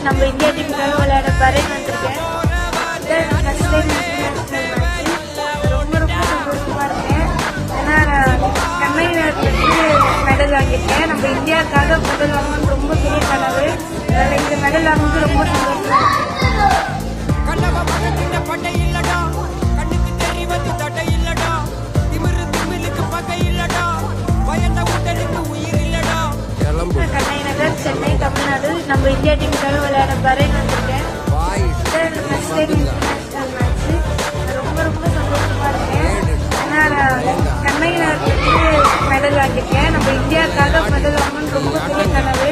நம்ம இந்தியா டீமுக்காக விளையாட பரேன் வந்திருக்கேன். இதான் ஃபர்ஸ்ட் டைம் இன்டர்நேஷ்னல் மேட்ச். ரொம்ப ரொம்ப சந்தோஷமா இருக்கேன். ஏன்னா கண்ணையிலிருந்து மெடல் வாங்கியிருக்கேன். நம்ம இந்தியாவுக்காக மெடல் வாங்கணும்னு ரொம்ப பெரிய கனவு. அதில் இந்த மெடல் வாங்குறது ரொம்ப சந்தோஷமா இருக்கு. கண்ணைநகர், சென்னை, தமிழ்நாடு. நம்ம இந்தியா டீமுக்காக விளையாட பரேன் வந்திருக்கேன். இதான் ஃபர்ஸ்ட் டைம் இன்டர்நேஷ்னல் மேட்ச். ரொம்ப ரொம்ப சந்தோஷமா இருக்கேன். ஏன்னா கண்ணையிலிருந்து மெடல் வாங்கியிருக்கேன். நம்ம இந்தியாவுக்காக மெடல் வாங்கணும்னு ரொம்ப பெரிய கனவு.